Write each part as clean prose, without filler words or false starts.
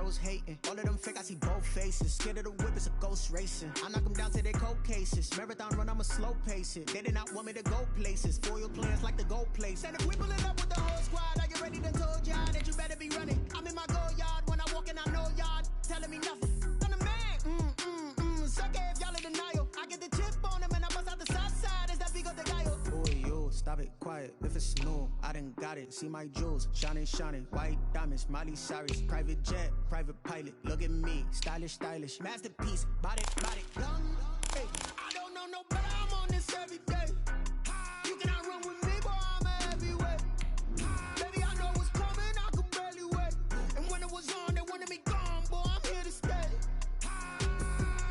was hating. All of them fake, I see both faces. Scared of the whip, it's a ghost racing. I knock them down to their cold cases. Marathon run, I'ma slow pace it. They did not want me to go places. Foil plans like the gold place. And if we pulling up with the whole squad, are you ready to told y'all that you better be running? I'm in my go yard. When I walk in, I know y'all telling me nothing. I'm the man. Suck it if y'all in denial. I get the chip on him and I bust out the south side. Is that big of the guy? Boy, yo, stop it, quiet. If it's new, I done got it. See my jewels, shining, shining. White diamonds, Miley Cyrus. Private jet, private pilot. Look at me, stylish, stylish. Masterpiece, body, body. Young, hey, I don't know no better. I'm on this every day. You cannot run with me, boy, I'm a heavyweight. Baby, I know what's coming, I could barely wait. And when it was on, they wanted me gone, boy, I'm here to stay.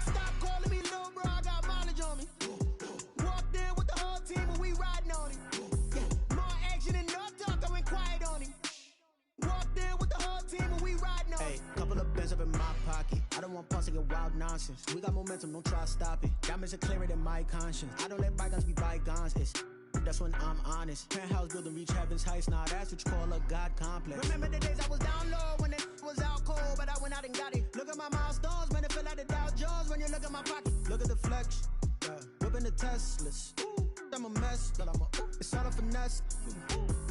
Stop calling me little bro, I got mileage on me. Walked in with the whole team and we riding on it. Yeah, more action and no talk, I went quiet on him. Walked in with the whole team and we riding on it. Hey, couple of bands up in my pocket. I don't want pulse and wild nonsense. We got momentum, don't try to stop it. Diamonds are clearer than my conscience. I don't let bygones be bygones. That's when I'm honest. Penthouse building, reach heaven's heights. Nah, that's what you call a God complex. Remember the days I was down low when it was out cold, but I went out and got it. Look at my milestones, man, it feel like the Dow Jones when you look at my pocket. Look at the flex, yeah. Whipping the Teslas. I'm a mess, but it's all a finesse.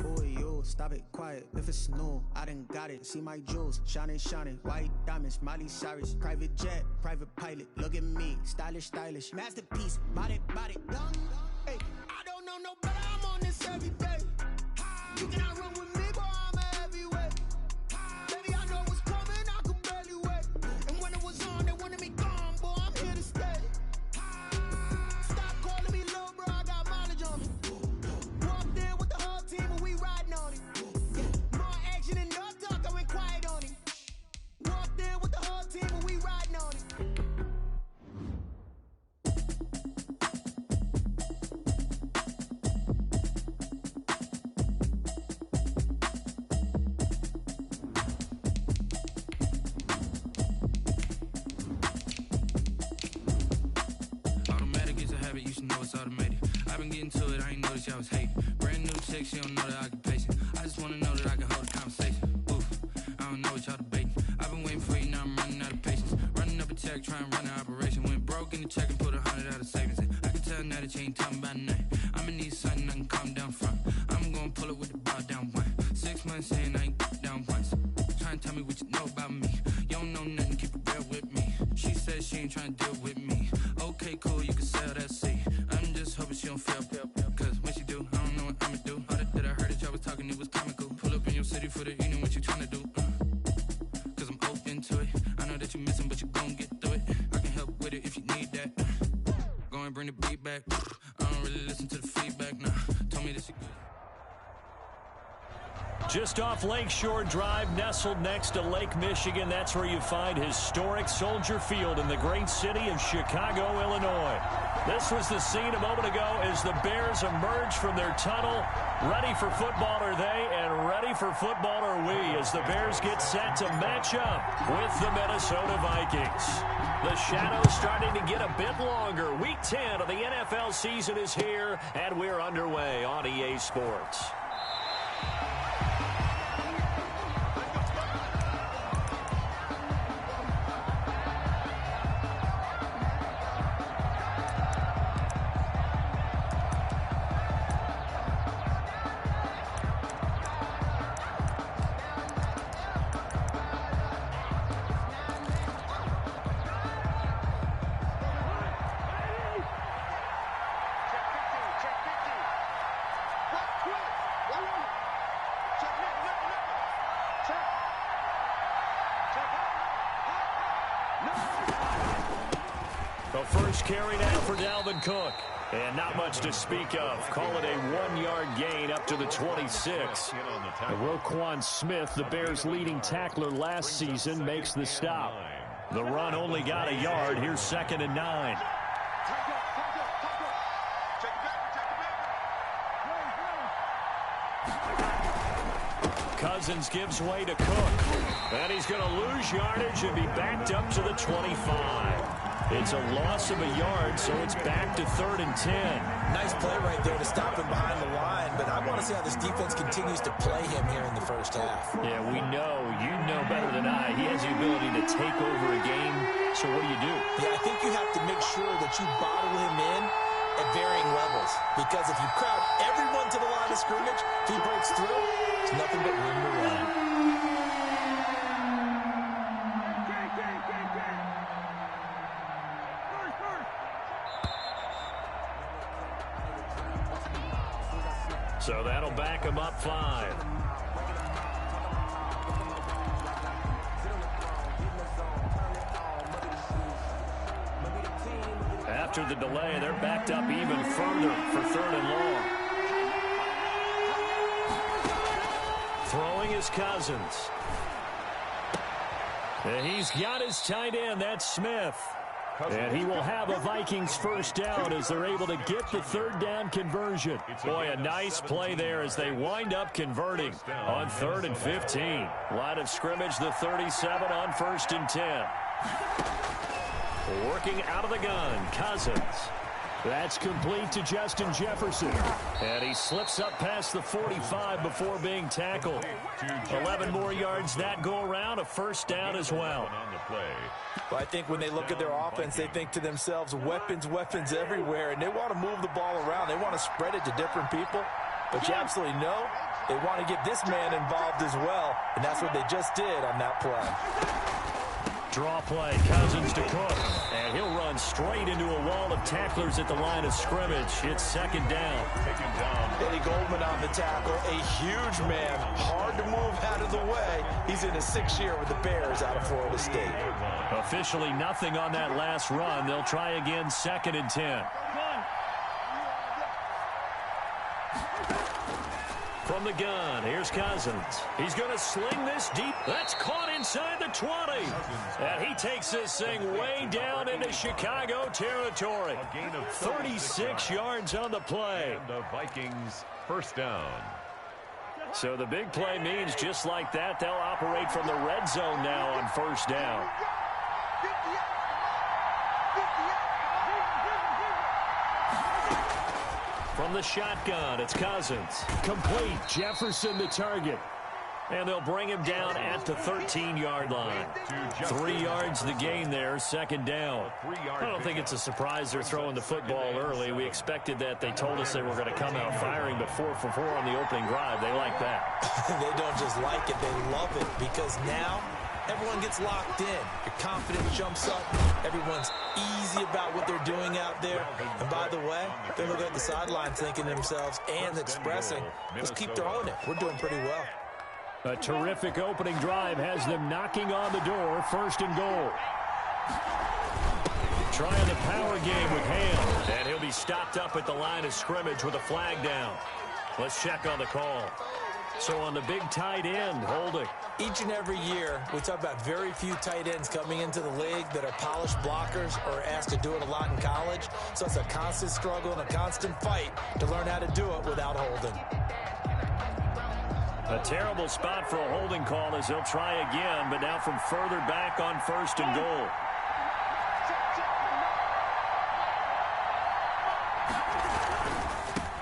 Boy, yo, stop it, quiet. If it's new, I done got it. See my jewels, shining, shining. White diamonds, Miley Cyrus. Private jet, private pilot. Look at me, stylish, stylish. Masterpiece, body, body. Young, hey, I don't know no better. I'm on this every day. You cannot run with me, boy, I'm a heavyweight. Baby, I know what's coming, I could barely wait. And when it was on, they wanted me gone, boy, I'm here to stay. Stop calling me little bro, I got mileage on me. Walked in with the whole team and we riding on it. Yeah, more action and no talk, I went quiet on him. Walked in with the whole team and we riding on it. You should know it's automated. I've been getting to it, I ain't noticed y'all was hating. Brand new chick, she don't know that I can pace it. I just wanna know that I can hold a conversation. Oof, I don't know what y'all debating. I've been waiting for you, now I'm running out of patience. Running up a check, trying to run an operation. Went broke in the check and put 100 out of savings. I can tell now that you ain't talking about nothing. I'ma need something I can calm down from. I'm gonna pull it with the bow down one. 6 months saying I ain't down once. Trying to tell me what you know about me. You don't know nothing, keep it real with me. She says she ain't trying to deal with me. Okay, cool, you can sell that seat. I'm just hoping she don't fail. Cause when she do, I don't know what I'ma do. All that I heard that y'all was talking, it was comical. Pull up in your city for the evening, what you tryna do? Cause I'm open to it. I know that you missing, but you gon' get through it. I can help with it if you need that. Go and bring the beat back. I don't really listen to the feedback, nah. Told me this is good. Just off Lakeshore Drive, nestled next to Lake Michigan. That's where you find historic Soldier Field in the great city of Chicago, Illinois. This was the scene a moment ago as the Bears emerged from their tunnel. Ready for football are they, and ready for football are we as the Bears get set to match up with the Minnesota Vikings. The shadows starting to get a bit longer. Week 10 of the NFL season is here, and we're underway on EA Sports. The first carry now for Dalvin Cook. And not much to speak of. Call it a 1-yard gain up to the 26. And Roquan Smith, the Bears' leading tackler last season, makes the stop. The run only got a yard. Here's 2nd and 9. Cousins gives way to Cook. And he's going to lose yardage and be backed up to the 25. It's a loss of a yard, so it's back to 3rd and 10. Nice play right there to stop him behind the line, but I want to see how this defense continues to play him here in the first half. Yeah, we know. You know better than I. He has the ability to take over a game, so what do you do? Yeah, I think you have to make sure that you bottle him in at varying levels, because if you crowd everyone to the line of scrimmage, if he breaks through, there's nothing but room to run. So that'll back him up 5. After the delay, they're backed up even further for 3rd and long. Throwing is Cousins. And he's got his tight end. That's Smith. And he will have a Vikings first down as they're able to get the 3rd down conversion. Boy, a nice play there as they wind up converting on 3rd and 15. Line of scrimmage, the 37 on 1st and 10. Working out of the gun, Cousins. That's complete to Justin Jefferson. And he slips up past the 45 before being tackled. 11 more yards that go around, a first down as well. Well, I think when they look at their offense, they think to themselves, weapons, weapons everywhere, and they want to move the ball around. They want to spread it to different people. But you absolutely know they want to get this man involved as well, and that's what they just did on that play. Draw play, Cousins to Cook, and he'll run straight into a wall of tacklers at the line of scrimmage. It's 2nd down. Eddie Goldman on the tackle, a huge man, hard to move out of the way. He's in his 6th year with the Bears out of Florida State. Officially nothing on that last run. They'll try again, 2nd and 10. From the gun, here's Cousins. He's going to sling this deep. That's caught inside the 20. And he takes this thing way down into Chicago territory. 36 yards on the play. The Vikings first down. So the big play means just like that, they'll operate from the red zone now on 1st down. From the shotgun, it's Cousins. Complete. Jefferson the target. And they'll bring him down at the 13-yard line. 3 yards the gain there, 2nd down. I don't think it's a surprise they're throwing the football early. We expected that. They told us they were going to come out firing, but 4 for 4 on the opening drive. They like that. They don't just like it, they love it, because now everyone gets locked in. Your confidence jumps up. Everyone's easy about what they're doing out there. And by the way, they're looking at the sideline thinking to themselves and expressing, let's keep throwing it. We're doing pretty well. A terrific opening drive has them knocking on the door. 1st and goal. Trying the power game with Ham. And he'll be stopped up at the line of scrimmage with a flag down. Let's check on the call. So on the big tight end, holding. Each and every year, we talk about very few tight ends coming into the league that are polished blockers or asked to do it a lot in college. So it's a constant struggle and a constant fight to learn how to do it without holding. A terrible spot for a holding call as they'll try again, but now from further back on 1st and goal.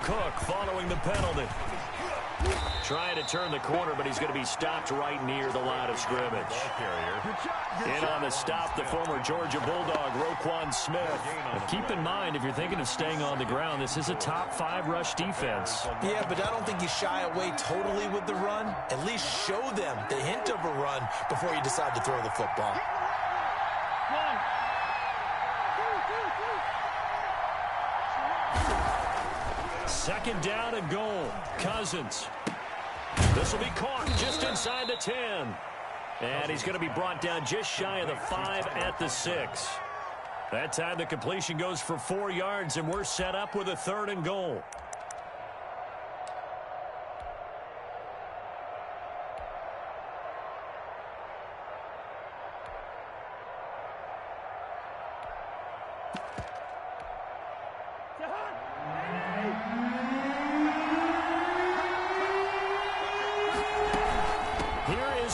Cook following the penalty. Trying to turn the corner, but he's going to be stopped right near the line of scrimmage. In on the stop, the former Georgia Bulldog, Roquan Smith. But keep in mind, if you're thinking of staying on the ground, this is a top 5 rush defense. Yeah, but I don't think you shy away totally with the run. At least show them the hint of a run before you decide to throw the football. Second down and goal. Cousins. This will be caught just inside the 10. And he's going to be brought down just shy of the 5 at the 6. That time the completion goes for 4 yards, and we're set up with a 3rd and goal.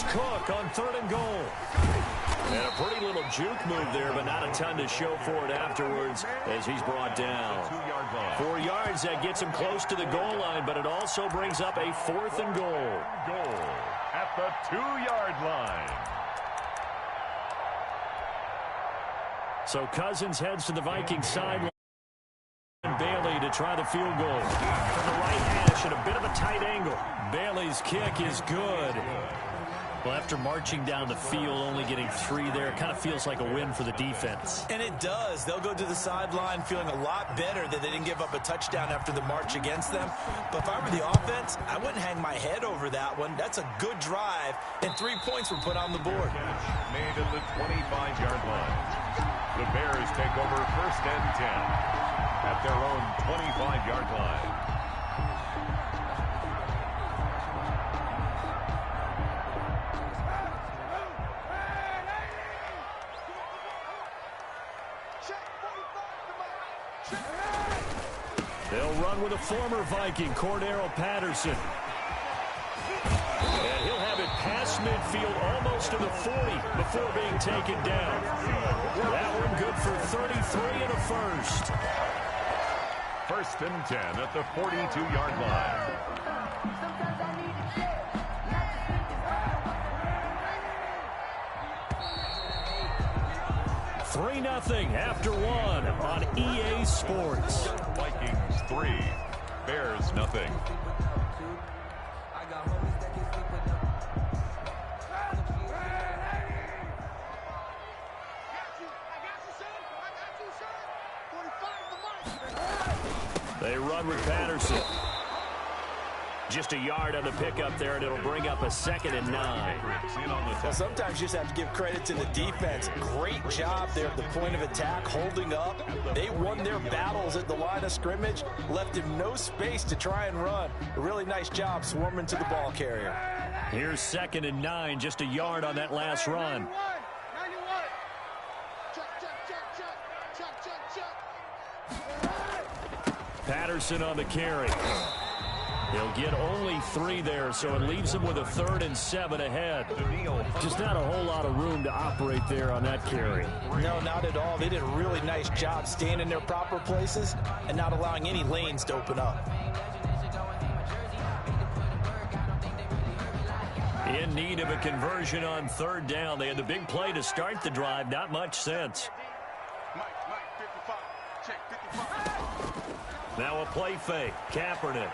Cook on 3rd and goal. And a pretty little juke move there, but not a ton to show for it afterwards as he's brought down. 4 yards, that gets him close to the goal line, but it also brings up a 4th and goal. Goal at the 2-yard line. So Cousins heads to the Vikings sideline. Bailey to try the field goal. From the right hash at a bit of a tight angle. Bailey's kick is good. Well, after marching down the field, only getting 3 there, it kind of feels like a win for the defense. And it does. They'll go to the sideline feeling a lot better that they didn't give up a touchdown after the march against them. But if I were the offense, I wouldn't hang my head over that one. That's a good drive, and 3 points were put on the board. Made at the 25-yard line. The Bears take over 1st and 10 at their own 25-yard line. They'll run with a former Viking, Cordero Patterson. And he'll have it past midfield, almost to the 40 before being taken down. That one good for 33 and a first. 1st and 10 at the 42-yard line. 3-0 after 1 on EA Sports. Vikings 3, Bears nothing. They run with Patterson. Just a yard on the pickup there, and it'll bring up a 2nd and 9. Well, sometimes you just have to give credit to the defense. Great job there at the point of attack, holding up. They won their battles at the line of scrimmage, left him no space to try and run. A really nice job swarming to the ball carrier. Here's 2nd and 9, just a yard on that last run. Patterson on the carry. He'll get only 3 there, so it leaves him with a 3rd and 7 ahead. Just not a whole lot of room to operate there on that carry. No, not at all. They did a really nice job staying in their proper places and not allowing any lanes to open up. In need of a conversion on 3rd down. They had the big play to start the drive. Not much sense. Now a play fake. Kaepernick.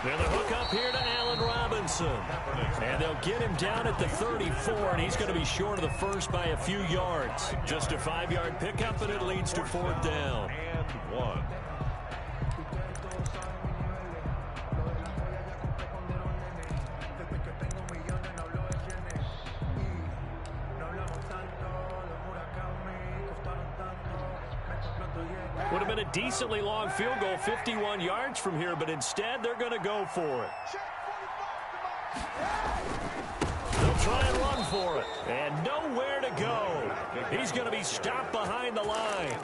They're the hook up here to Allen Robinson. And they'll get him down at the 34, and he's going to be short of the first by a few yards. Just a 5-yard pickup, and it leads to 4th down. And 1. Would have been a decently long field goal, 51 yards from here, but instead they're going to go for it. They'll try and run for it, and nowhere to go. He's going to be stopped behind the line.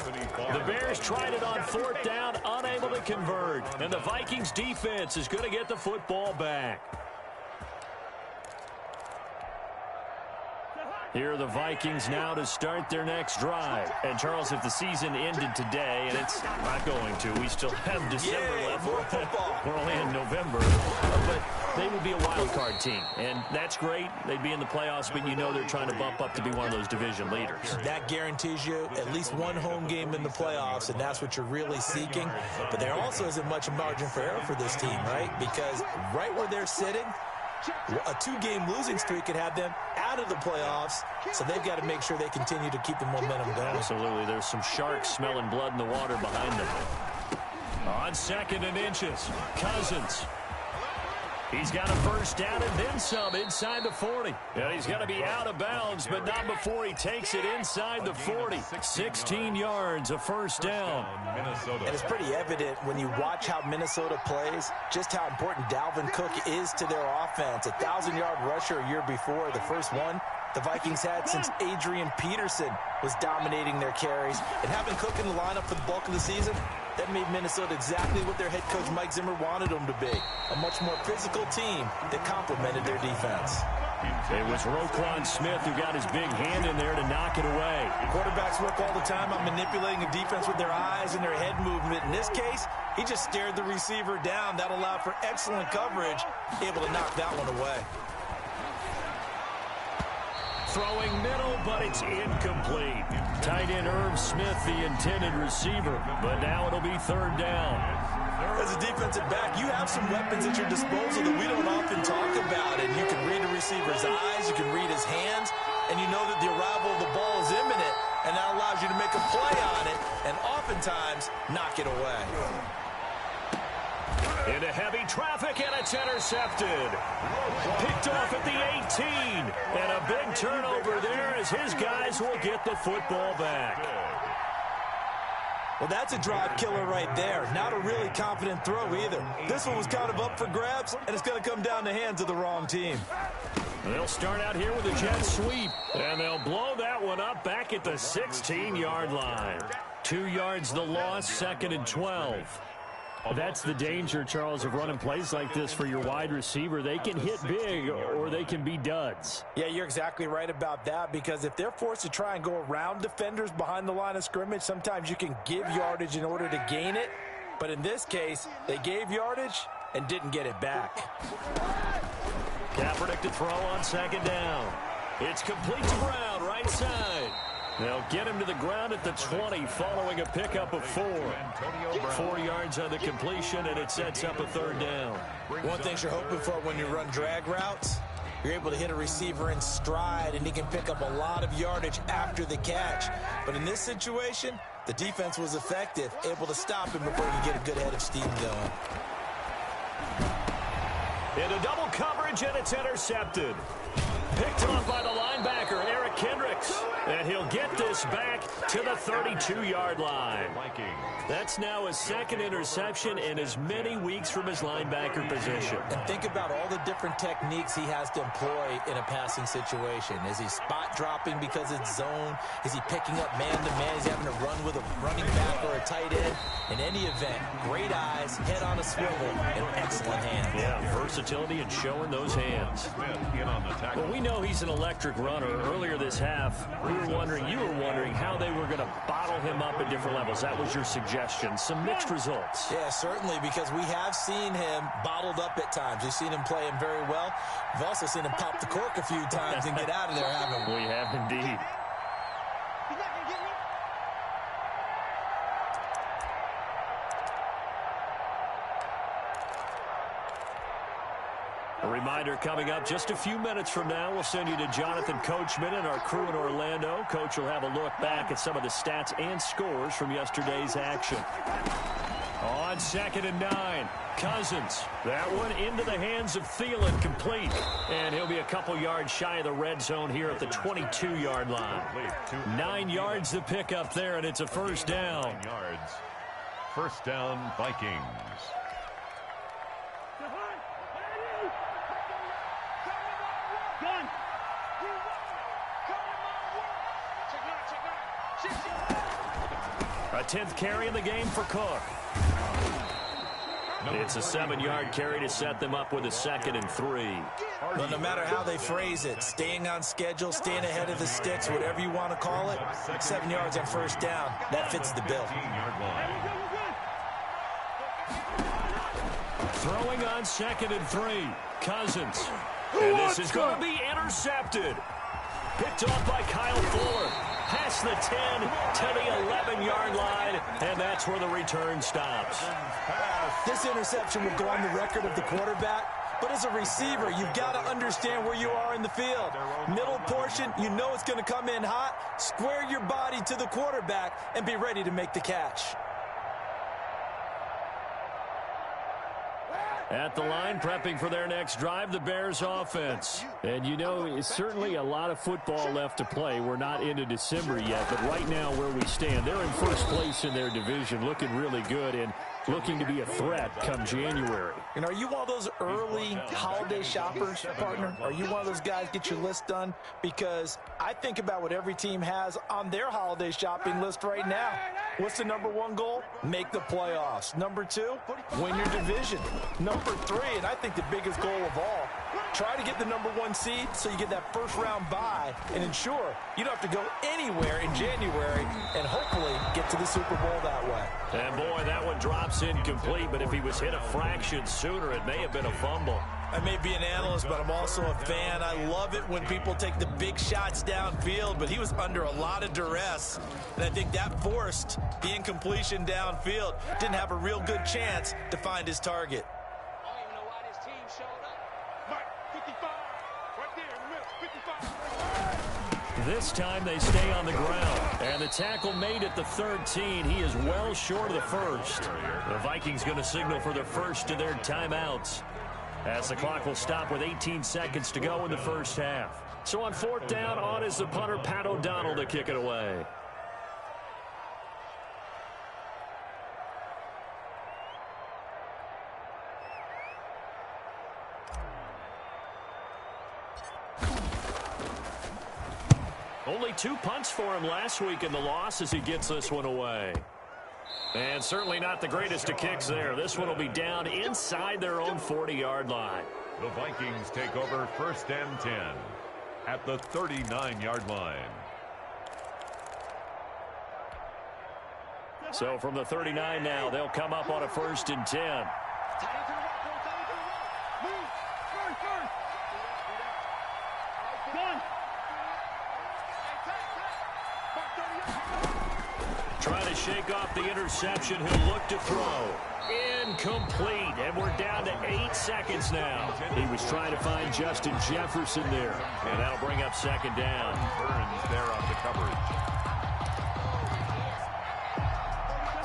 The Bears tried it on 4th down, unable to convert, and the Vikings defense is going to get the football back. Here are the Vikings now to start their next drive. And, Charles, if the season ended today, and it's not going to, we still have December left. We're only in November. But they would be a wild card team. And that's great. They'd be in the playoffs, but you know they're trying to bump up to be one of those division leaders. That guarantees you at least one home game in the playoffs, and that's what you're really seeking. But there also isn't much margin for error for this team, right? Because right where they're sitting, a 2-game losing streak could have them out of the playoffs, so they've got to make sure they continue to keep the momentum going. Absolutely. There's some sharks smelling blood in the water behind them. On 2nd and inches, Cousins. He's got a 1st down and then some inside the 40. And he's going to be out of bounds, but not before he takes it inside the 40. 16 yards, a 1st down. And it's pretty evident when you watch how Minnesota plays, just how important Dalvin Cook is to their offense. 1,000-yard rusher a year before, the first one the Vikings had since Adrian Peterson was dominating their carries. And having Cook in the lineup for the bulk of the season, that made Minnesota exactly what their head coach Mike Zimmer wanted them to be. A much more physical team that complemented their defense. It was Roquan Smith who got his big hand in there to knock it away. Quarterbacks work all the time on manipulating a defense with their eyes and their head movement. In this case, he just stared the receiver down. That allowed for excellent coverage, able to knock that one away. Throwing middle, but it's incomplete. Tight end Irv Smith, the intended receiver, but now it'll be third down. As a defensive back, you have some weapons at your disposal that we don't often talk about. And you can read a receiver's eyes, you can read his hands, and you know that the arrival of the ball is imminent, and that allows you to make a play on it and oftentimes knock it away. Into heavy traffic, and it's intercepted. Picked off at the 18. And a big turnover there as his guys will get the football back. Well, that's a drive killer right there. Not a really confident throw either. This one was kind of up for grabs, and it's going to come down the hands of the wrong team. They'll start out here with a jet sweep, and they'll blow that one up back at the 16-yard line. 2 yards the loss, 2nd and 12. That's the danger, Charles, of running plays like this for your wide receiver. They can hit big or they can be duds. Yeah, you're exactly right about that, because if they're forced to try and go around defenders behind the line of scrimmage, sometimes you can give yardage in order to gain it. But in this case, they gave yardage and didn't get it back. Kaepernick to throw on 2nd down. It's complete to Brown, right side. They'll get him to the ground at the 20 following a pickup of 4. 4 yards on the completion, and it sets up a 3rd down. One thing you're hoping for when you run drag routes, you're able to hit a receiver in stride, and he can pick up a lot of yardage after the catch. But in this situation, the defense was effective, able to stop him before he could get a good head of steam going. Into double coverage, and it's intercepted. Picked off by the linebacker, Eric Kendricks. And he'll get this back to the 32-yard line. That's now his 2nd interception in as many weeks from his linebacker position. And think about all the different techniques he has to employ in a passing situation. Is he spot dropping because it's zone? Is he picking up man-to-man? Is he having to run with a running back or a tight end? In any event, great eyes, head on a swivel, and excellent hands. Yeah, versatility and showing those hands. Well, we know he's an electric runner. Earlier this half, you were wondering how they were going to bottle him up at different levels. That was your suggestion. Some mixed results. Yeah, certainly, because we have seen him bottled up at times. We've seen him play him very well. We've also seen him pop the cork a few times and get out of there, haven't we? We have indeed. A reminder coming up just a few minutes from now, we'll send you to Jonathan Coachman and our crew in Orlando. Coach will have a look back at some of the stats and scores from yesterday's action. On 2nd and 9, Cousins. That one into the hands of Thielen, complete. And he'll be a couple yards shy of the red zone here at the 22-yard line. 9 yards to pick up there, and it's a 1st down. 9 yards. 1st down, Vikings. A 10th carry in the game for Cook. It's a 7-yard carry to set them up with a 2nd and 3. Well, no matter how they phrase it, staying on schedule, staying ahead of the sticks, whatever you want to call it, 7 yards on 1st down, that fits the bill. Throwing on 2nd and 3, Cousins. And this is going to be intercepted. Picked off by Kyle Fuller. Past the 10 to the 11-yard line, and that's where the return stops. This interception will go on the record of the quarterback, but as a receiver, you've got to understand where you are in the field. Middle portion, you know it's going to come in hot. Square your body to the quarterback and be ready to make the catch. At the line, prepping for their next drive, the Bears offense. And you know, it's certainly a lot of football left to play. We're not into December yet, but right now where we stand, they're in 1st place in their division, looking really good and looking to be a threat come January. And are you one of those early holiday shoppers, partner? Are you one of those guys get your list done? Because I think about what every team has on their holiday shopping list right now. What's the #1 goal? Make the playoffs. #2, win your division. #3, and I think the biggest goal of all, Try to get the #1 seed so you get that first-round bye and ensure you don't have to go anywhere in January and hopefully get to the Super Bowl that way. And, boy, that one drops incomplete, but if he was hit a fraction sooner, it may have been a fumble. I may be an analyst, but I'm also a fan. I love it when people take the big shots downfield, but he was under a lot of duress, and I think that forced the incompletion downfield. Didn't have a real good chance to find his target. This time they stay on the ground. And the tackle made at the 13. He is well short of the first. The Vikings going to signal for their first of their timeouts, as the clock will stop with 18 seconds to go in the first half. So on 4th down, on is the punter, Pat O'Donnell, to kick it away. Only 2 punts for him last week in the loss as he gets this one away. And certainly not the greatest of kicks there. This one will be down inside their own 40-yard line. The Vikings take over 1st and 10 at the 39-yard line. So from the 39 now, they'll come up on a 1st and 10. Trying to shake off the interception. He'll look to throw. Incomplete. And we're down to 8 seconds now. He was trying to find Justin Jefferson there. And that'll bring up 2nd down. Burns there on the coverage.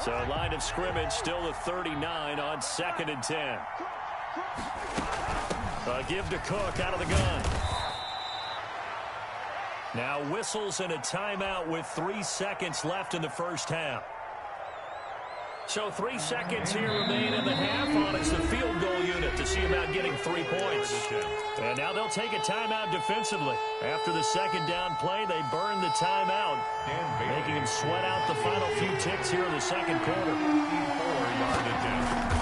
So line of scrimmage still the 39 on 2nd and 10. A give to Cook out of the gun. Now whistles and a timeout with 3 seconds left in the first half. So 3 seconds here remain in the half. On is the field goal unit to see about getting 3 points. And now they'll take a timeout defensively. After the 2nd down play, they burn the timeout, making him sweat out the final few ticks here in the 2nd quarter. 4-yard attempt.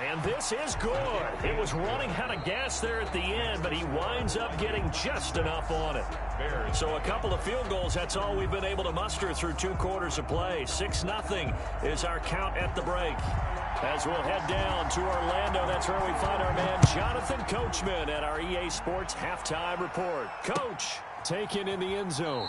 And this is good. It was running out of gas there at the end, but he winds up getting just enough on it. So a couple of field goals, that's all we've been able to muster through 2 quarters of play. 6-0 is our count at the break. As we'll head down to Orlando, that's where we find our man Jonathan Coachman at our EA Sports Halftime Report. Coach, taken in the end zone.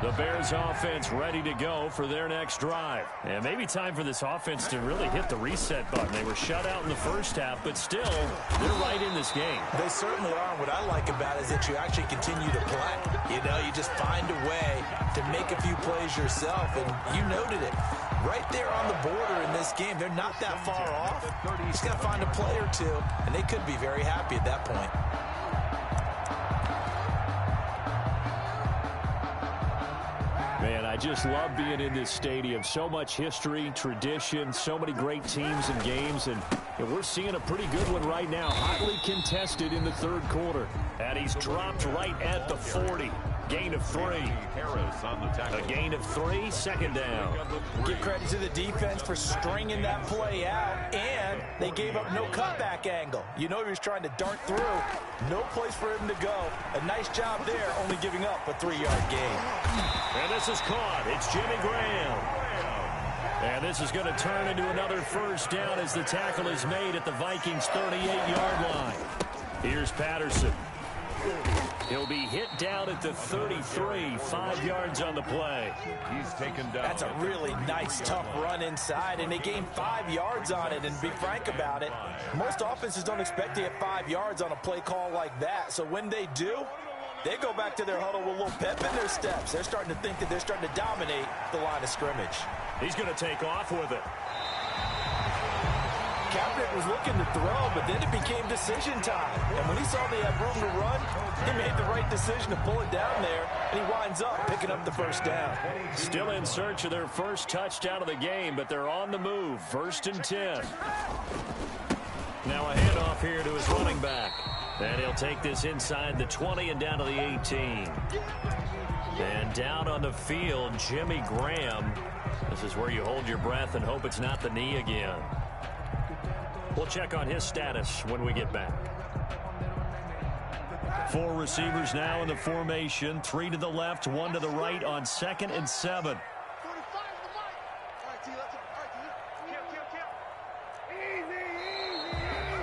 The Bears offense ready to go for their next drive. And maybe time for this offense to really hit the reset button. They were shut out in the first half, but still, they're right in this game. They certainly are. What I like about it is that you actually continue to play. You know, you just find a way to make a few plays yourself, and you noted it. Right there on the border in this game, they're not that far off. You just got to find a play or two, and they could be very happy at that point. Man, I just love being in this stadium. So much history, tradition, so many great teams and games, and we're seeing a pretty good one right now. Hotly contested in the 3rd quarter. And he's dropped right at the 40. Gain of 3. A gain of 3, 2nd down. Give credit to the defense for stringing that play out, and they gave up no cutback angle. You know he was trying to dart through. No place for him to go. A nice job there, only giving up a 3-yard gain. And this is caught. It's Jimmy Graham. And this is going to turn into another 1st down as the tackle is made at the Vikings' 38-yard line. Here's Patterson. He'll be hit down at the 33, 5 yards on the play. He's taken down. That's a really nice, tough run inside, and they gained 5 yards on it. And to be frank about it, most offenses don't expect to get 5 yards on a play call like that. So when they do, they go back to their huddle with a little pep in their steps. They're starting to think that they're starting to dominate the line of scrimmage. He's going to take off with it. Kaepernick was looking to throw, but then it became decision time. And when he saw they had room to run, he made the right decision to pull it down there, and he winds up picking up the 1st down. Still in search of their first touchdown of the game, but they're on the move. 1st and 10. Now a handoff here to his running back. And he'll take this inside the 20 and down to the 18. And down on the field, Jimmy Graham. This is where you hold your breath and hope it's not the knee again. We'll check on his status when we get back. 4 receivers now in the formation. 3 to the left, 1 to the right on 2nd and 7.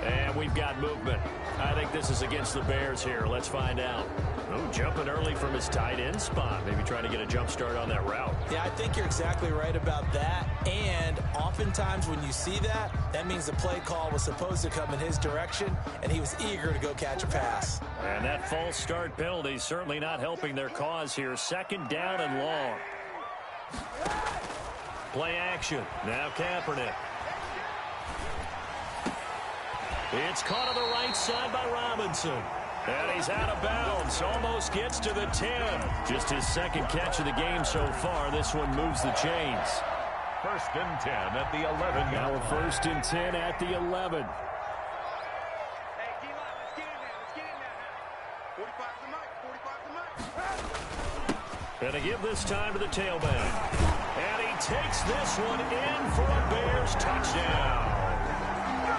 And we've got movement. I think this is against the Bears here. Let's find out. Ooh, jumping early from his tight end spot. Maybe trying to get a jump start on that route. Yeah, I think you're exactly right about that. And oftentimes when you see that, that means the play call was supposed to come in his direction, and he was eager to go catch a pass. And that false start penalty certainly not helping their cause here. 2nd down and long. Play action. Now Kaepernick. It's caught on the right side by Robinson. And he's out of bounds. Almost gets to the 10. Just his 2nd catch of the game so far. This one moves the chains. 1st and 10 at the 11. Now a 1st and 10 at the 11. Gonna give this time to the tailback. And he takes this one in for a Bears touchdown.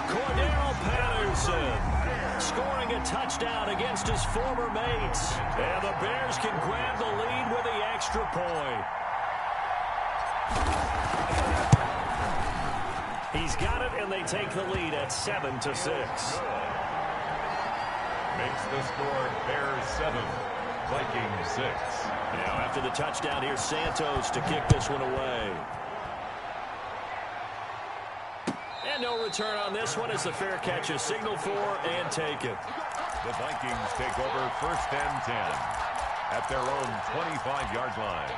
Cordero Patterson scoring a touchdown against his former mates. And the Bears can grab the lead with the extra point. He's got it, and they take the lead at 7-6. Makes the score Bears 7, Vikings 6. Now after the touchdown, here's Santos to kick this one away. And no return on this one as the fair catch is signaled for and taken. The Vikings take over 1st and 10 at their own 25-yard line.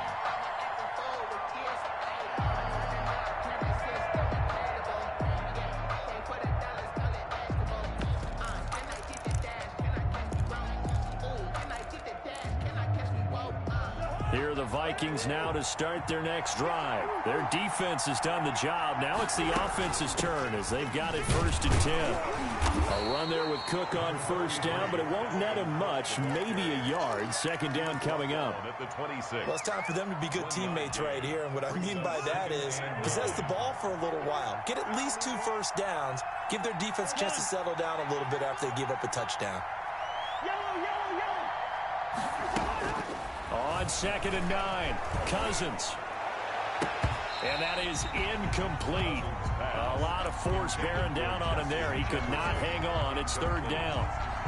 Here are the Vikings now to start their next drive. Their defense has done the job. Now it's the offense's turn as they've got it 1st and 10. A run there with Cook on 1st down, but it won't net him much, maybe a yard. 2nd down coming up. At the 26. Well, it's time for them to be good teammates right here. And what I mean by that is possess the ball for a little while. Get at least 2 first downs. Give their defense a chance to settle down a little bit after they give up a touchdown. On 2nd and 9, Cousins. And that is incomplete. A lot of force bearing down on him there. He could not hang on. It's 3rd down.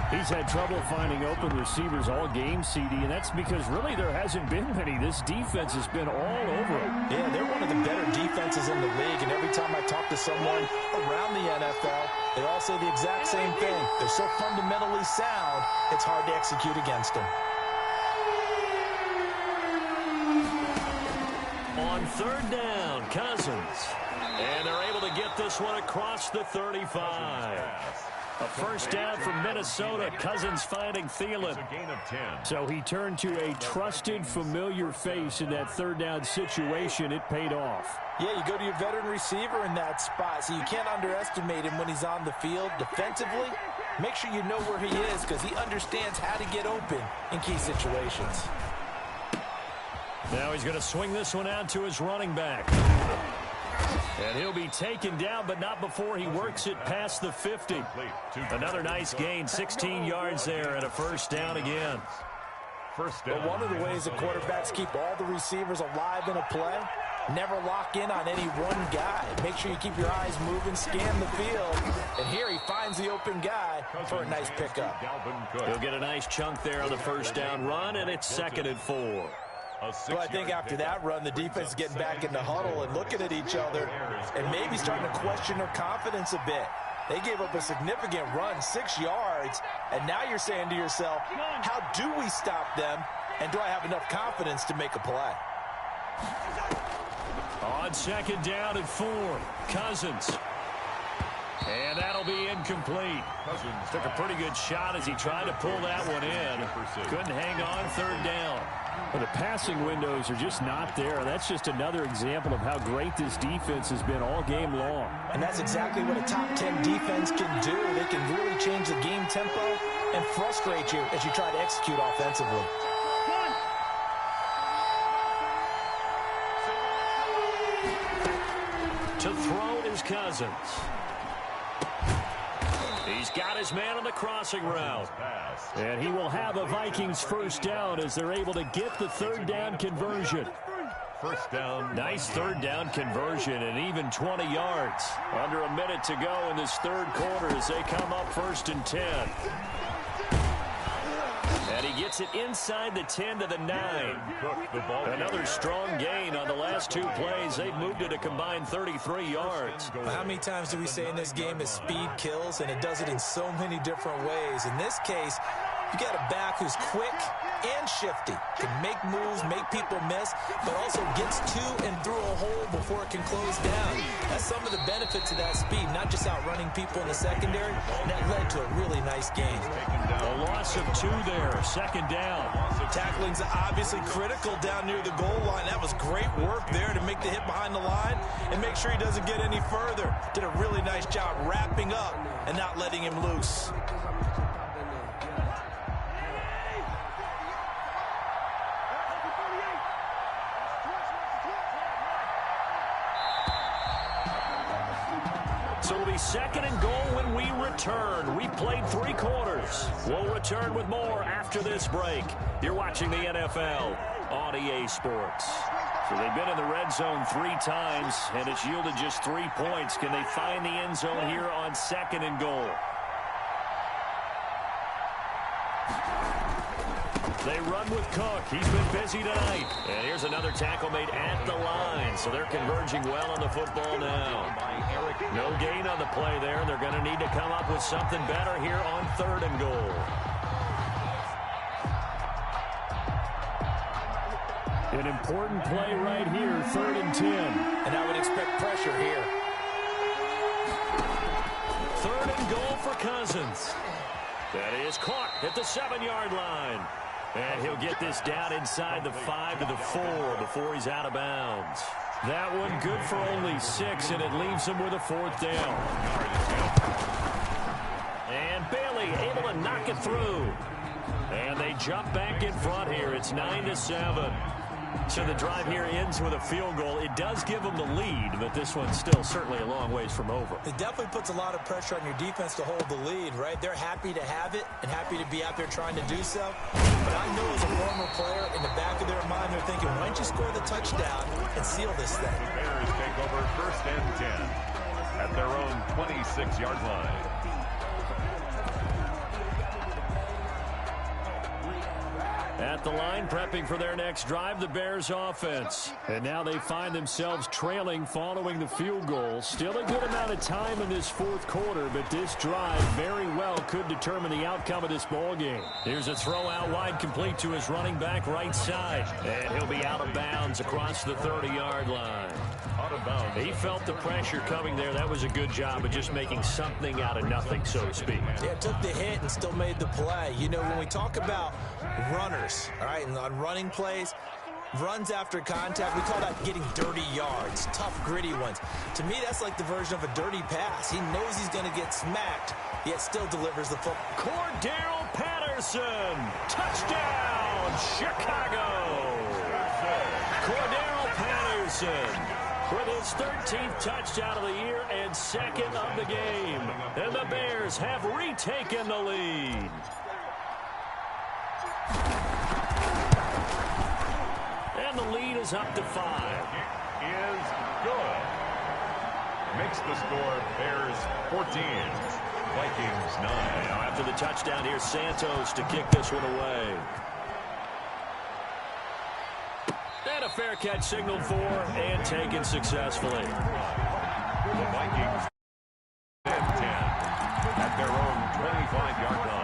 He's had trouble finding open receivers all game, CD, and that's because really there hasn't been many. This defense has been all over him. Yeah, they're one of the better defenses in the league, and every time I talk to someone around the NFL, they all say the exact same thing. They're so fundamentally sound, it's hard to execute against them. On 3rd down, Cousins. And they're able to get this one across the 35. A 1st down from Minnesota. Cousins finding Thielen. It's a gain of 10. So he turned to a trusted, familiar face in that 3rd down situation. It paid off. Yeah, you go to your veteran receiver in that spot, so you can't underestimate him when he's on the field. Defensively, make sure you know where he is because he understands how to get open in key situations. Now he's going to swing this one out to his running back. And he'll be taken down, but not before he works it past the 50. Another nice gain, 16 yards there, and a 1st down again. First down. But one of the ways the quarterbacks keep all the receivers alive in a play, never lock in on any one guy. Make sure you keep your eyes moving, scan the field. And here he finds the open guy for a nice pickup. He'll get a nice chunk there on the 1st down run, and it's 2nd and 4. Well, I think after that run, the defense is getting back in the huddle and looking at each other and maybe starting to question their confidence a bit. They gave up a significant run, 6 yards, and now you're saying to yourself, how do we stop them, and do I have enough confidence to make a play? On 2nd down and 4, Cousins. And that'll be incomplete. Took a pretty good shot as he tried to pull that one in. Couldn't hang on 3rd down. Well, the passing windows are just not there. That's just another example of how great this defense has been all game long. And that's exactly what a top 10 defense can do. They can really change the game tempo and frustrate you as you try to execute offensively. To throw is Cousins. He's got his man on the crossing route. And he will have a Vikings first down as they're able to get the third down conversion. First down. Nice third down conversion and even 20 yards. Under a minute to go in this third quarter as they come up 1st and 10. And he gets it inside the 10 to the 9. Another strong gain on the last 2 plays. They've moved it a combined 33 yards. How many times do we say in this game that speed kills, and it does it in so many different ways? In this case, you got a back who's quick and shifty, can make moves, make people miss, but also gets to and through a hole before it can close down. That's some of the benefits of that speed, not just outrunning people in the secondary, and that led to a really nice gain. A loss of 2 there, 2nd down. Tackling's obviously critical down near the goal line. That was great work there to make the hit behind the line and make sure he doesn't get any further. Did a really nice job wrapping up and not letting him loose. So it'll be 2nd and goal when we return. We played 3 quarters. We'll return with more after this break. You're watching the NFL on EA Sports. So they've been in the red zone 3 times, and it's yielded just 3 points. Can they find the end zone here on 2nd and goal? They run with Cook. He's been busy tonight. And here's another tackle made at the line. So they're converging well on the football now. No gain on the play there. They're going to need to come up with something better here on 3rd and goal. An important play right here, 3rd and 10. And I would expect pressure here. 3rd and goal for Cousins. That is caught at the 7-yard line. And he'll get this down inside the 5 to the 4 before he's out of bounds. That one good for only 6, and it leaves him with a 4th down. And Bailey able to knock it through. And they jump back in front here. It's 9-7. So the drive here ends with a field goal. It does give them the lead, but this one's still certainly a long ways from over. It definitely puts a lot of pressure on your defense to hold the lead, right? They're happy to have it and happy to be out there trying to do so. But I know as a former player, in the back of their mind, they're thinking, why don't you score the touchdown and seal this thing? The Bears take over 1st and 10 at their own 26-yard line. At the line, prepping for their next drive, the Bears offense. And now they find themselves trailing following the field goal. Still a good amount of time in this 4th quarter, but this drive very well could determine the outcome of this ball game. Here's a throw out wide, complete to his running back right side. And he'll be out of bounds across the 30-yard line. Out of bounds. He felt the pressure coming there. That was a good job of just making something out of nothing, so to speak. Yeah, took the hit and still made the play. You know, when we talk about runners, all right, and on running plays, runs after contact, we call that getting dirty yards, tough, gritty ones. To me, that's like the version of a dirty pass. He knows he's going to get smacked, yet still delivers the football. Cordero Patterson, touchdown, Chicago. Cordero Patterson with his 13th touchdown of the year and 2nd of the game. And the Bears have retaken the lead. And the lead is up to 5. Is good. Makes the score Bears 14, Vikings 9. Now after the touchdown, here's Santos to kick this one away. And a fair catch signaled for and taken successfully. The Vikings 10 at their own 25-yard line.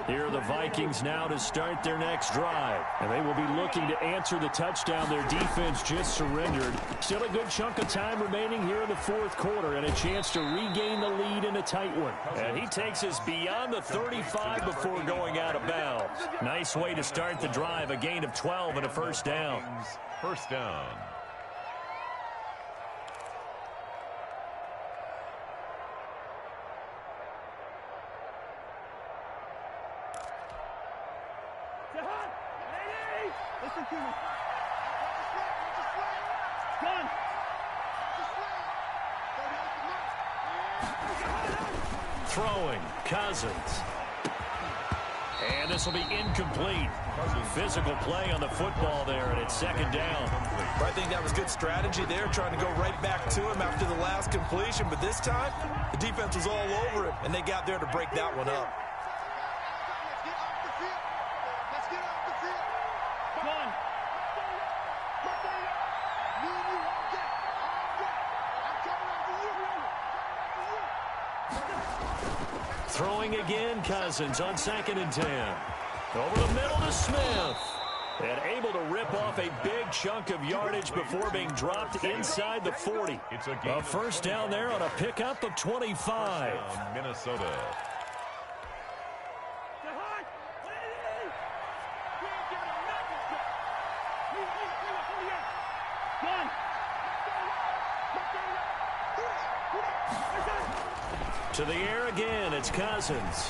Here are the Vikings now to start their next drive. And they will be looking to answer the touchdown their defense just surrendered. Still a good chunk of time remaining here in the 4th quarter and a chance to regain the lead in a tight one. And he takes us beyond the 35 before going out of bounds. Nice way to start the drive, a gain of 12 and a first down. First down. Throwing, Cousins. And this will be incomplete. Physical play on the football there, and it's second down. I think that was good strategy there, trying to go right back to him after the last completion. But this time, the defense was all over him, and they got there to break that one up. Throwing again, Cousins on 2nd and 10. Over the middle to Smith. And able to rip off a big chunk of yardage before being dropped inside the 40. A first down there on a pickup of 25. Minnesota. To the air again, it's Cousins.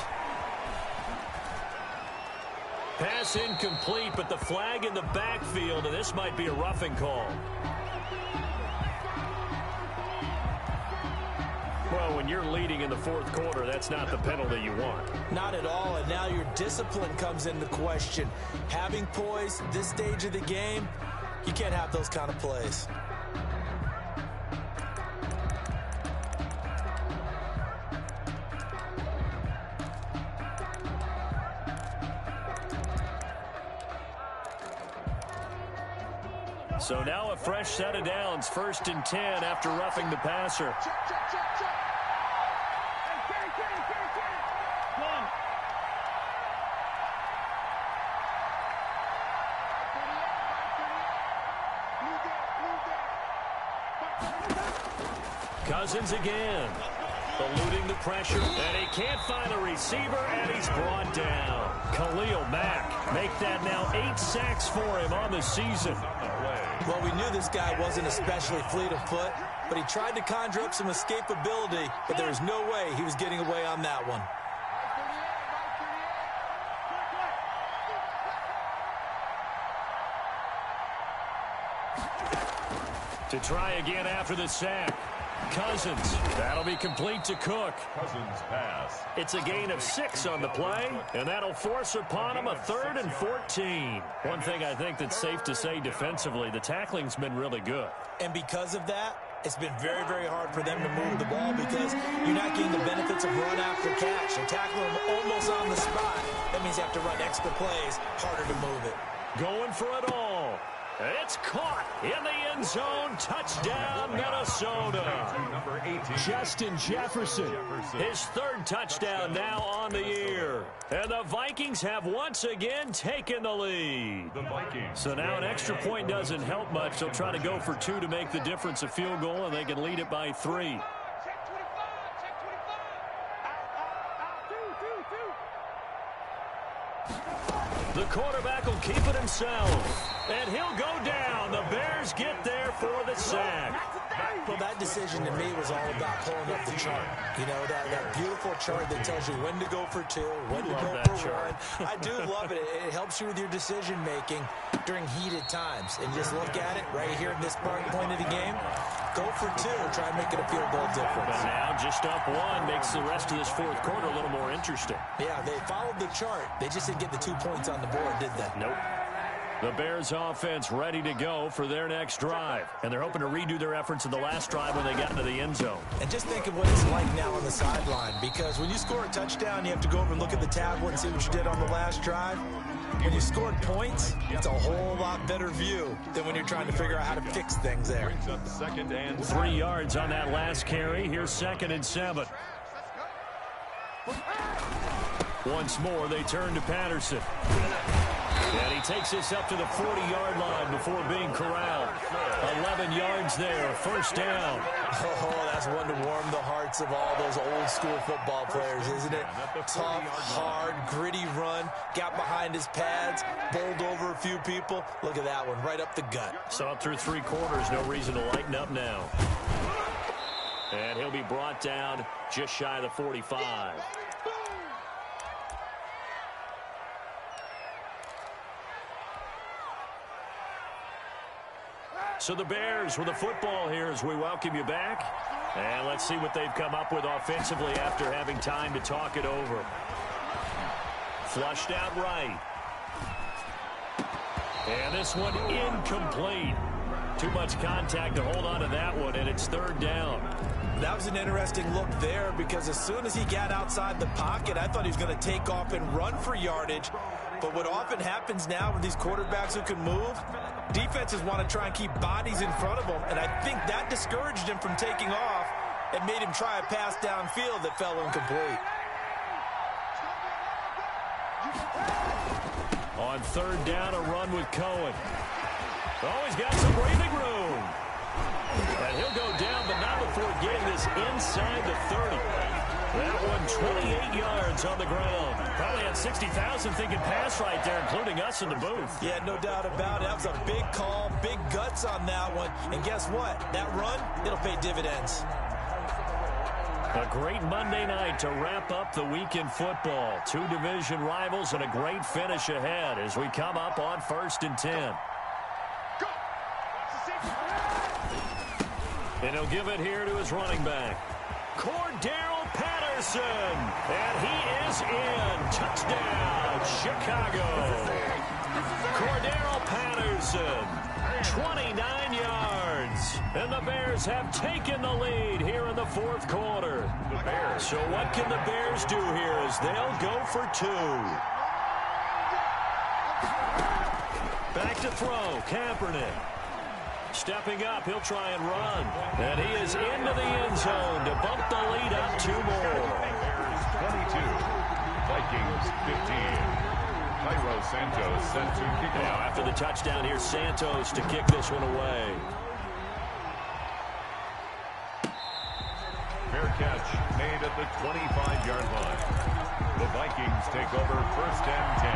Pass incomplete, but the flag in the backfield, and this might be a roughing call. Well, when you're leading in the 4th quarter, that's not the penalty you want. Not at all, and now your discipline comes into question. Having poise at this stage of the game, you can't have those kind of plays. So now a fresh set of downs, 1st and 10 after roughing the passer. Cousins again, eluding the pressure, and he can't find a receiver, and he's brought down. Khalil Mack make that now 8 sacks for him on the season. Well, we knew this guy wasn't especially fleet of foot, but he tried to conjure up some escapability, but there was no way he was getting away on that one. To try again after the sack. Cousins. That'll be complete to Cook. Cousins pass. It's a gain of 6 on the play, and that'll force upon him a 3rd and 14. One thing I think that's safe to say defensively, the tackling's been really good. And because of that, it's been very, very hard for them to move the ball because you're not getting the benefits of run after catch. You're tackling them almost on the spot. That means you have to run extra plays, harder to move it. Going for it all. It's caught in the end zone. Touchdown, Minnesota. Number 18. Justin Jefferson, his 3rd touchdown now on the year. And the Vikings have once again taken the lead. The Vikings. So now an extra point doesn't help much. They'll try to go for 2 to make the difference a field goal, and they can lead it by 3. The quarterback will keep it himself. And he'll go down. The Bears get there for the sack. Well, that decision to me was all about pulling up the chart. You know, that beautiful chart that tells you when to go for 2, when to go for 1. I do love it. It helps you with your decision-making during heated times. And just look at it right here in this point of the game. Go for 2. Try and make it a field goal difference. But now just up 1 makes the rest of this 4th quarter a little more interesting. Yeah, they followed the chart. They just didn't get the 2 points on the board, did they? Nope. The Bears offense ready to go for their next drive. And they're hoping to redo their efforts in the last drive when they got into the end zone. And just think of what it's like now on the sideline. Because when you score a touchdown, you have to go over and look at the tablet and see what you did on the last drive. When you scored points, it's a whole lot better view than when you're trying to figure out how to fix things there. 3 yards on that last carry. Here's 2nd and 7. Once more, they turn to Patterson. And he takes this up to the 40-yard line before being corralled. 11 yards there, 1st down. Oh, that's one to warm the hearts of all those old-school football players, isn't it? Tough, hard, gritty run. Got behind his pads, bowled over a few people. Look at that one, right up the gut. So up through 3 quarters, no reason to lighten up now. And he'll be brought down just shy of the 45. So the Bears with the football here as we welcome you back. And let's see what they've come up with offensively after having time to talk it over. Flushed out right. And this one incomplete. Too much contact to hold on to that one, and it's third down. That was an interesting look there because as soon as he got outside the pocket, I thought he was going to take off and run for yardage. But what often happens now with these quarterbacks who can move, defenses want to try and keep bodies in front of them, and I think that discouraged him from taking off and made him try a pass downfield that fell incomplete. On third down, a run with Cohen. Oh, he's got some breathing room. And he'll go down, but not before getting this inside the 30. That one 28 yards on the ground. Probably had 60,000 thinking pass right there, including us in the booth. Yeah, no doubt about it. That was a big call, big guts on that one. And guess what? That run, it'll pay dividends. A great Monday night to wrap up the week in football. Two division rivals and a great finish ahead as we come up on 1st and 10. And he'll give it here to his running back, Cordero Patterson. And he is in. Touchdown, Chicago. Cordero Patterson, 29 yards. And the Bears have taken the lead here in the fourth quarter. So what can the Bears do here as they'll go for two? Back to throw, Kaepernick. Stepping up, he'll try and run. And he is into the end zone to bump the lead up two more. 22, Vikings 15. Cairo Santos set to kick off. Now after the touchdown, here's Santos to kick this one away. Fair catch made at the 25-yard line. The Vikings take over 1st and 10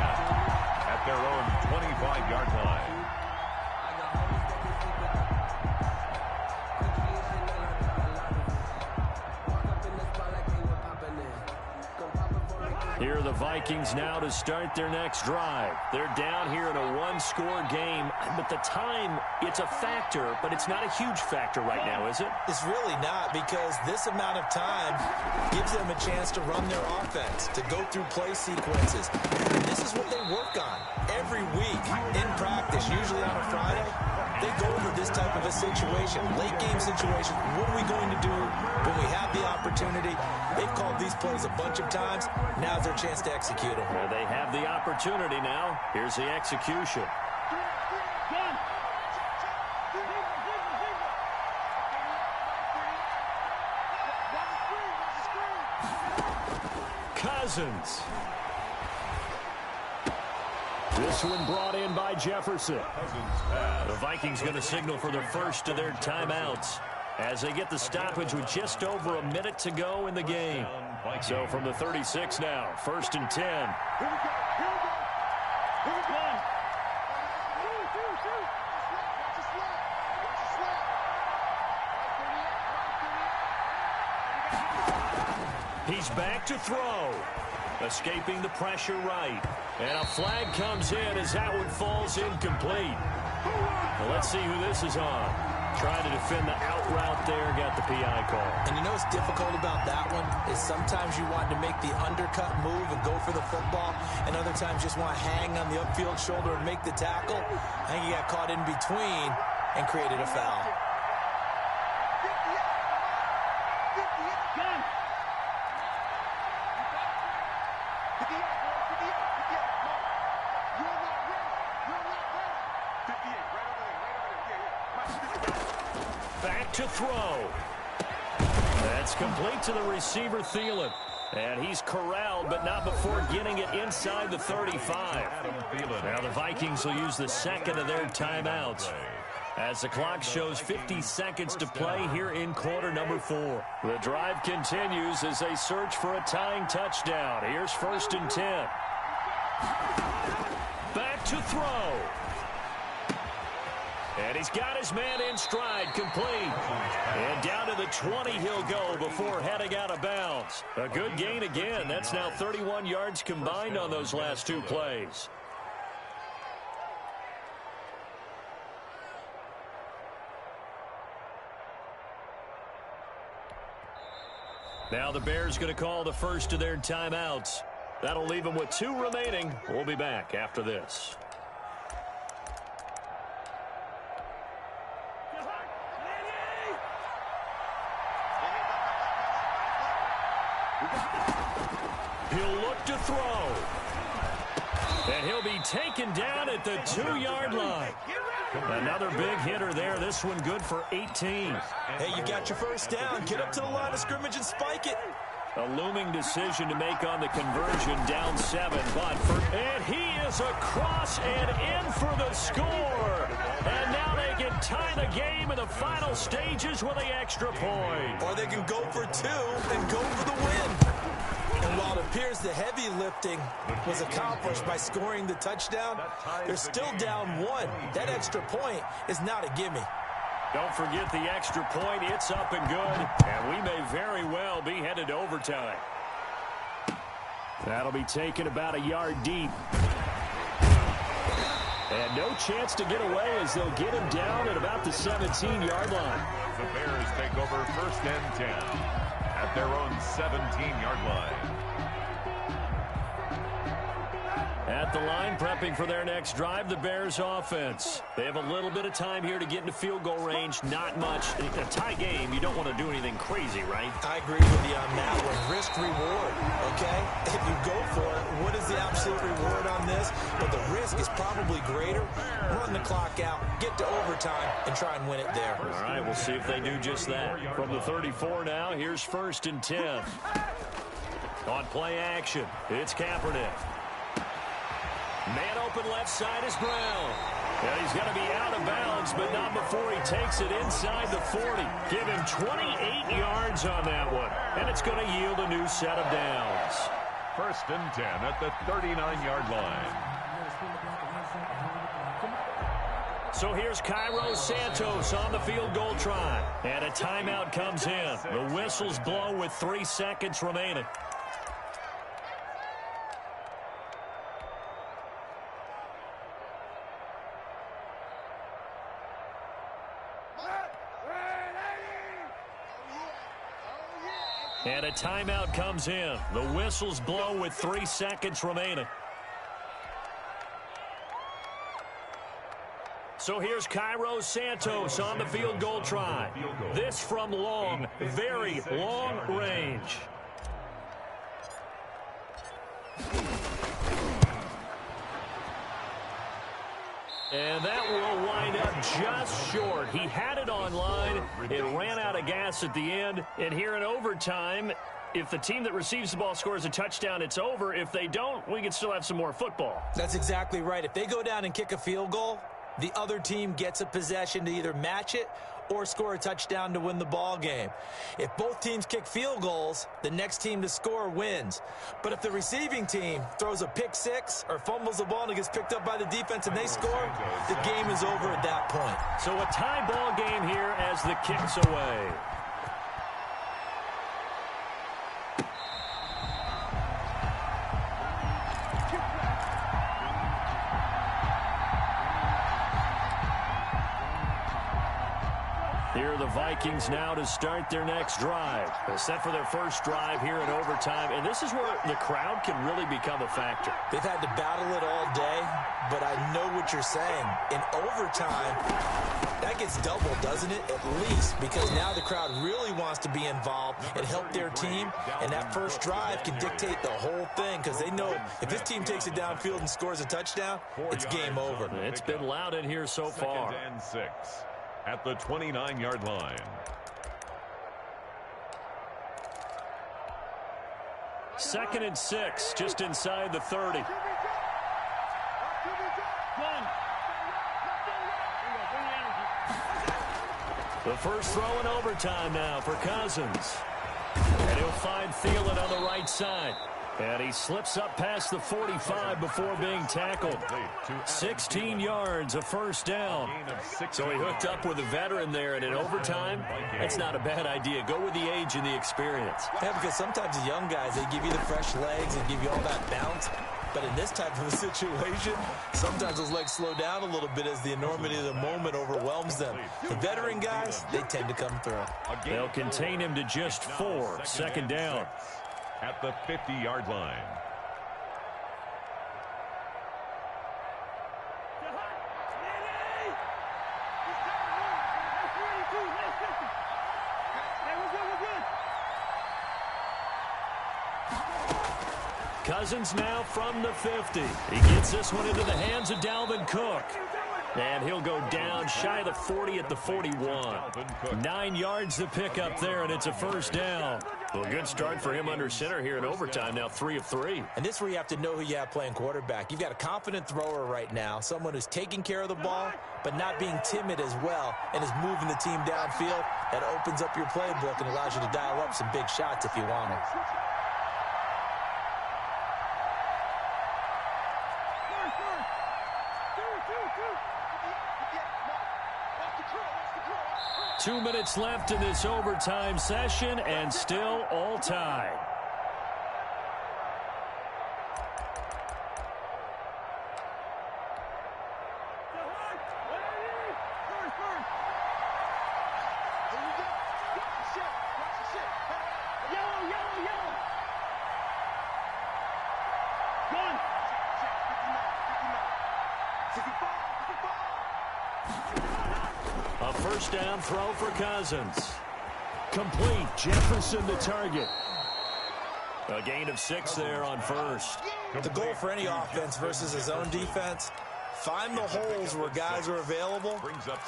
at their own 25-yard line. Here are the Vikings now to start their next drive. They're down here in a one-score game, but the time, it's a factor, but it's not a huge factor right now, is it? It's really not, because this amount of time gives them a chance to run their offense, to go through play sequences. And this is what they work on every week in practice, usually on a Friday. They go over this type of a situation, late-game situation. What are we going to do when we have the opportunity? They've called these plays a bunch of times. Now's their chance to execute them. Well, they have the opportunity now. Here's the execution. Cousins. This one brought in by Jefferson. The Vikings going to signal for their first of their timeouts as they get the stoppage with just over a minute to go in the game. So from the 36 now, 1st and 10. He's back to throw. Escaping the pressure right. And a flag comes in as that one falls incomplete. Well, let's see who this is on. Trying to defend the out route there, got the PI call. And you know what's difficult about that one is sometimes you want to make the undercut move and go for the football, and other times just want to hang on the upfield shoulder and make the tackle. I think he got caught in between and created a foul. Back to throw. That's complete to the receiver, Thielen. And he's corralled, but not before getting it inside the 35. Now the Vikings will use the second of their timeouts as the clock shows 50 seconds to play here in quarter number 4. The drive continues as they search for a tying touchdown. Here's 1st and 10. Back to throw. And he's got his man in stride, complete. And down to the 20 he'll go before heading out of bounds. A good gain again. That's now 31 yards combined on those last two plays. Now the Bears going to call the first of their timeouts. That'll leave them with 2 remaining. We'll be back after this. He'll look to throw. And he'll be taken down at the 2-yard line. Another big hitter there. This one good for 18. Hey, you got your first down. Get up to the line of scrimmage and spike it. A looming decision to make on the conversion, down 7. And he is across and in for the score. And now they can tie the game in the final stages with the extra point. Or they can go for 2 and go for the win. And while it appears the heavy lifting was accomplished by scoring the touchdown, they're still down 1. That extra point is not a gimme. Don't forget the extra point. It's up and good. And we may very well be headed to overtime. That'll be taken about a yard deep. And no chance to get away as they'll get him down at about the 17-yard line. The Bears take over first and 10 at their own 17-yard line. At the line, prepping for their next drive, the Bears offense. They have a little bit of time here to get into field goal range. Not much. A tie game, you don't want to do anything crazy, right? I agree with you on that one. Risk reward, okay? If you go for it, what is the absolute reward on this? But the risk is probably greater. Run the clock out, get to overtime, and try and win it there. All right, we'll see if they do just that. From the 34 now, here's first and 10. On play action, it's Kaepernick. Man open left side is Brown. And he's going to be out of bounds, but not before he takes it inside the 40. Give him 28 yards on that one. And it's going to yield a new set of downs. First and 10 at the 39-yard line. So here's Cairo Santos on the field goal try. And a timeout comes in. The whistles blow with 3 seconds remaining. And a timeout comes in. The whistles blow with 3 seconds remaining. So here's Cairo Santos on the field goal try. This from long, very long range. And that will wind up just short. He had it on line. It ran out of gas at the end. And here in overtime, if the team that receives the ball scores a touchdown, it's over. If they don't, we can still have some more football. That's exactly right. If they go down and kick a field goal, the other team gets a possession to either match it or score a touchdown to win the ball game. If both teams kick field goals, the next team to score wins. But if the receiving team throws a pick six or fumbles the ball and it gets picked up by the defense and they score, the game is over at that point. So a tie ball game here as the kick's away. Here are the Vikings now to start their next drive. They're set for their first drive here in overtime, and this is where the crowd can really become a factor. They've had to battle it all day, but I know what you're saying. In overtime, that gets doubled, doesn't it? At least, because now the crowd really wants to be involved and help their team, and that first drive can dictate the whole thing, because they know if this team takes it downfield and scores a touchdown, it's game over. It's been loud in here so far. 2nd and 6 at the 29-yard line. Second and 6, just inside the 30. The first throw in overtime now for Cousins. And he'll find Thielen on the right side. And he slips up past the 45 before being tackled. 16 yards, a first down. So he hooked up with a veteran there, and in overtime, that's not a bad idea. Go with the age and the experience. Yeah, because sometimes the young guys, they give you the fresh legs and give you all that bounce. But in this type of a situation, sometimes those legs slow down a little bit as the enormity of the moment overwhelms them. The veteran guys, they tend to come through. They'll contain him to just 4. Second down. At the 50-yard line. Cousins now from the 50. He gets this one into the hands of Dalvin Cook. And he'll go down shy of the 40 at the 41. 9 yards to pick up there, and it's a first down. Well, good start for him under center here in overtime. Now 3 of 3. And this is where you have to know who you have playing quarterback. You've got a confident thrower right now, someone who's taking care of the ball, but not being timid as well, and is moving the team downfield. That opens up your playbook and allows you to dial up some big shots if you want it. Two minutes left in this overtime session, and still all tied. A first down throw for Cousins. Complete. Jefferson the target. A gain of 6 there on first. The goal for any offense versus his own defense, find the holes where guys are available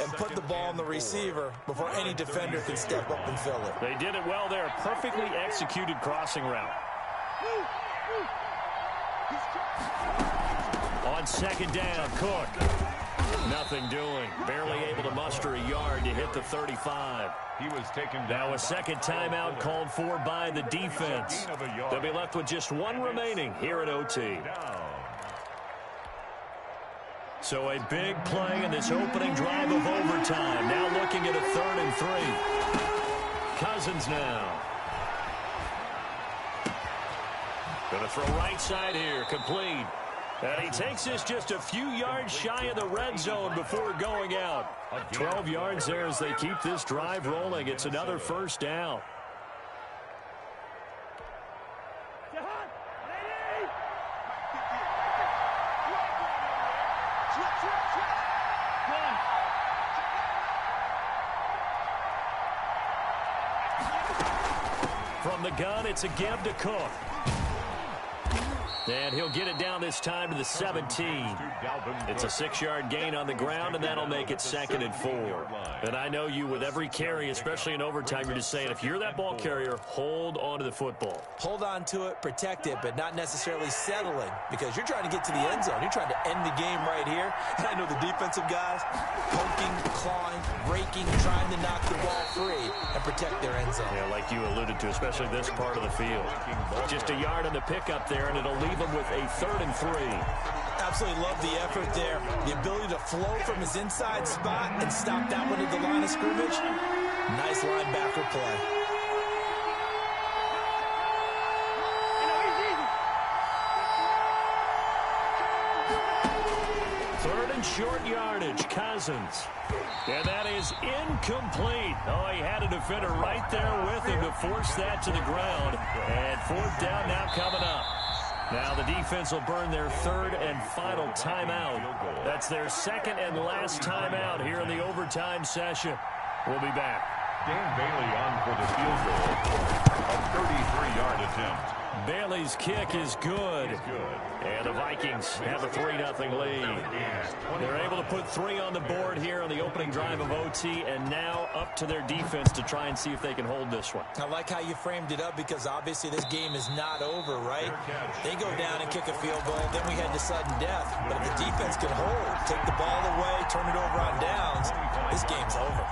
and put the ball on the receiver before any defender can step up and fill it. They did it well there. Perfectly executed crossing route. On second down, Cook. Nothing doing. Barely able to muster a yard to hit the 35. He was taken down. Now a second timeout called for by the defense. They'll be left with just 1 remaining here at OT. So a big play in this opening drive of overtime. Now looking at a 3rd and 3. Cousins now. Going to throw right side here. Complete. And he takes this just a few yards shy of the red zone before going out. 12 yards there as they keep this drive rolling. It's another first down. From the gun, it's a give to Cook. And he'll get it down this time to the 17. It's a 6-yard gain on the ground, and that'll make it 2nd and 4. And I know you, with every carry, especially in overtime, you're just saying, if you're that ball carrier, hold on to the football. Hold on to it, protect it, but not necessarily settling, because you're trying to get to the end zone. You're trying to end the game right here. And I know the defensive guys poking, clawing, breaking, trying to knock the ball free and protect their end zone. Yeah, like you alluded to, especially this part of the field. Just a yard on the pickup there, and it'll leave him with a 3rd and 3. Absolutely love the effort there. The ability to flow from his inside spot and stop that one at the line of scrimmage. Nice linebacker play. Third and short yardage, Cousins. And that is incomplete. Oh, he had a defender right there with him to force that to the ground. And 4th down now coming up. Now the defense will burn their 3rd and final timeout. That's their 2nd and last timeout here in the overtime session. We'll be back. Dan Bailey on for the field goal. A 33-yard attempt. Bailey's kick is good. And the Vikings have a 3-0 lead. They're able to put 3 on the board here on the opening drive of OT, and now up to their defense to try and see if they can hold this one. I like how you framed it up, because obviously this game is not over, right? They go down and kick a field goal, then we head to sudden death. But if the defense can hold, take the ball away, turn it over on downs, this game's over.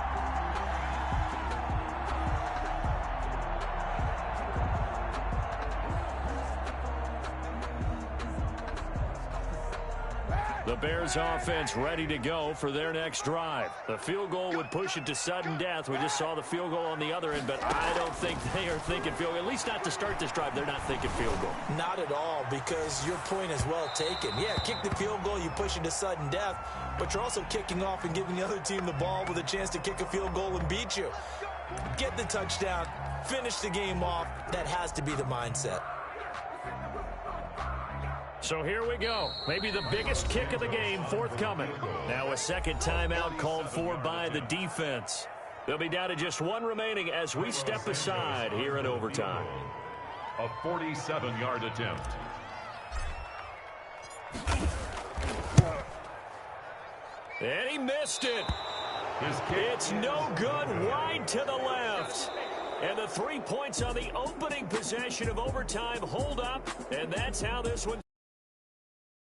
The Bears offense ready to go for their next drive. The field goal would push it to sudden death. We just saw the field goal on the other end, but I don't think they are thinking field goal. At least not to start this drive. They're not thinking field goal. Not at all, because your point is well taken. Yeah, kick the field goal, you push it to sudden death, but you're also kicking off and giving the other team the ball with a chance to kick a field goal and beat you. Get the touchdown, finish the game off. That has to be the mindset. So here we go. Maybe the biggest kick of the game forthcoming. Now a second timeout called for by the defense. They'll be down to just one remaining as we step aside here in overtime. A 47-yard attempt. And he missed it. It's no good, wide to the left. And the 3 points on the opening possession of overtime hold up, and that's how this one